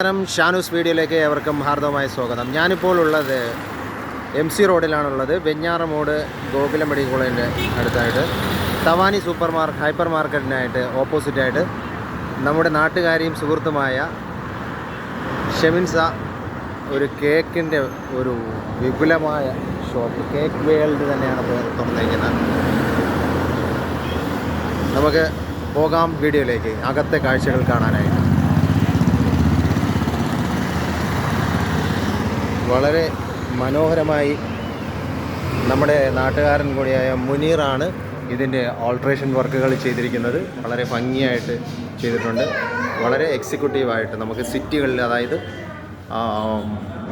ഷാനൂസ് വീഡിയോയിലേക്ക് ഏവർക്കും ഹാർദവമായ സ്വാഗതം. ഞാനിപ്പോൾ ഉള്ളത് MC റോഡിലാണുള്ളത്. വെഞ്ഞാറമൂട് ഗോകുലം മെഡിക്കൽ കോളേജിൻ്റെ അടുത്തായിട്ട് തവാനി ഹൈപ്പർ മാർക്കറ്റിനായിട്ട് ഓപ്പോസിറ്റായിട്ട് നമ്മുടെ നാട്ടുകാരിയും സുഹൃത്തുമായ ഷെമിൻസ ഒരു കേക്കിൻ്റെ ഒരു വിപുലമായ ഷോപ്പ്, കേക്ക് വേൾഡ് തന്നെയാണ് തുറന്നിരിക്കുന്നത്. നമുക്ക് പോകാം വീഡിയോയിലേക്ക്, അകത്തെ കാഴ്ചകൾ കാണാനായിട്ട്. വളരെ മനോഹരമായി നമ്മുടെ നാട്ടുകാരൻ കൂടിയായ മുനീറാണ് ഇതിൻ്റെ ഓൾട്രേഷൻ വർക്കുകൾ ചെയ്തിരിക്കുന്നത്. വളരെ ഭംഗിയായിട്ട് ചെയ്തിട്ടുണ്ട്. വളരെ എക്സിക്യൂട്ടീവായിട്ട് നമുക്ക് സിറ്റികളിൽ, അതായത്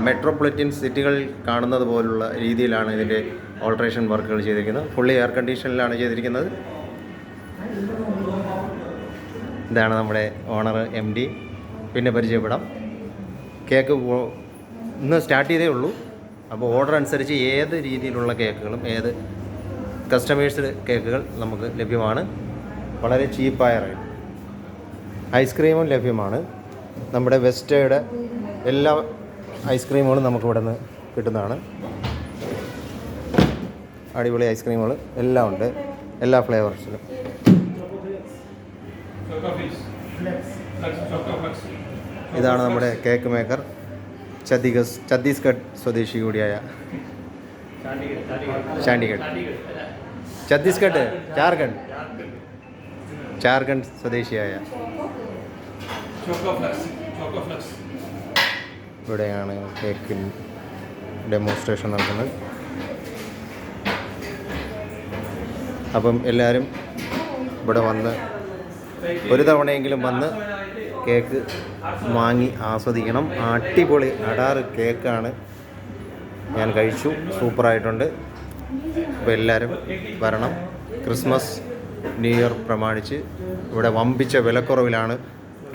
മെട്രോപൊളിറ്റൻ സിറ്റികളിൽ കാണുന്നത് പോലുള്ള രീതിയിലാണ് ഇതിൻ്റെ ഓൾട്രേഷൻ വർക്കുകൾ ചെയ്തിരിക്കുന്നത്. ഫുള്ളി എയർ കണ്ടീഷനിലാണ് ചെയ്തിരിക്കുന്നത്. ഇതാണ് നമ്മുടെ ഓണർ MD. പിന്നെ പരിചയപ്പെടാം. കേക്ക് ഇന്ന് സ്റ്റാർട്ട് ചെയ്തേ ഉള്ളൂ. അപ്പോൾ ഓർഡർ അനുസരിച്ച് ഏത് രീതിയിലുള്ള കേക്കുകളും, ഏത് കസ്റ്റമൈസ്ഡ് കേക്കുകൾ നമുക്ക് ലഭ്യമാണ്. വളരെ ചീപ്പായ റേറ്റ്. ഐസ്ക്രീമും ലഭ്യമാണ്. നമ്മുടെ വെസ്റ്റയുടെ എല്ലാ ഐസ്ക്രീമുകളും നമുക്ക് ഇവിടെ നിന്ന് കിട്ടുന്നതാണ്. അടിപൊളി ഐസ്ക്രീമുകൾ എല്ലാം ഉണ്ട്, എല്ലാ ഫ്ലേവേഴ്സിലും. ഇതാണ് നമ്മുടെ കേക്ക് മേക്കർ, ഛത്തീസ്ഗഡ് സ്വദേശി കൂടിയായ ജാർഖണ്ഡ് സ്വദേശിയായ ഇവിടെയാണ് കേക്കിൻ ഡെമോൺസ്ട്രേഷൻ നടക്കുന്നത്. അപ്പം എല്ലാവരും ഇവിടെ വന്ന് ഒരു തവണയെങ്കിലും വന്ന് കേക്ക് വാങ്ങി ആസ്വദിക്കണം. അടിപൊളി അടാറ് കേക്കാണ്. ഞാൻ കഴിച്ചു, സൂപ്പറായിട്ടുണ്ട്. അപ്പോൾ എല്ലാവരും വരണം. ക്രിസ്മസ് ന്യൂ ഇയർ പ്രമാണിച്ച് ഇവിടെ വമ്പിച്ച വിലക്കുറവിലാണ്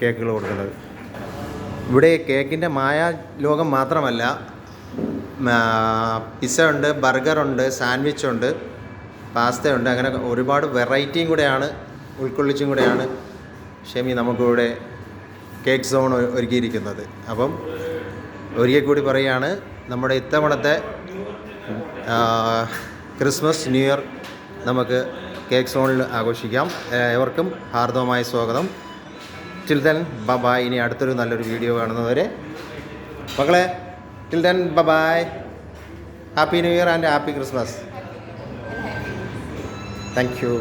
കേക്കുകൾ കൊടുക്കുന്നത്. ഇവിടെ കേക്കിൻ്റെ മായാലോകം മാത്രമല്ല, പിസ്സ ഉണ്ട്, ബർഗറുണ്ട്, സാൻഡ്വിച്ചുണ്ട്, പാസ്തയുണ്ട്. അങ്ങനെ ഒരുപാട് വെറൈറ്റിയും കൂടെയാണ് ഉൾക്കൊള്ളിച്ചും കൂടെയാണ് ഷെമി നമുക്കിവിടെ കേക്ക് സോൺ ഒരുക്കിയിരിക്കുന്നത്. അപ്പം ഒരിക്കൽ കൂടി പറയുകയാണ്, നമ്മുടെ ഇത്തവണത്തെ ക്രിസ്മസ് ന്യൂ ഇയർ നമുക്ക് കേക്ക് സോണിൽ ആഘോഷിക്കാം. ഏവർക്കും ഹാർദവമായ സ്വാഗതം. Till then bye. ഇനി അടുത്തൊരു നല്ലൊരു വീഡിയോ കാണുന്നവരെ മക്കളെ, till then bye. Happy new year and happy Christmas. Thank you.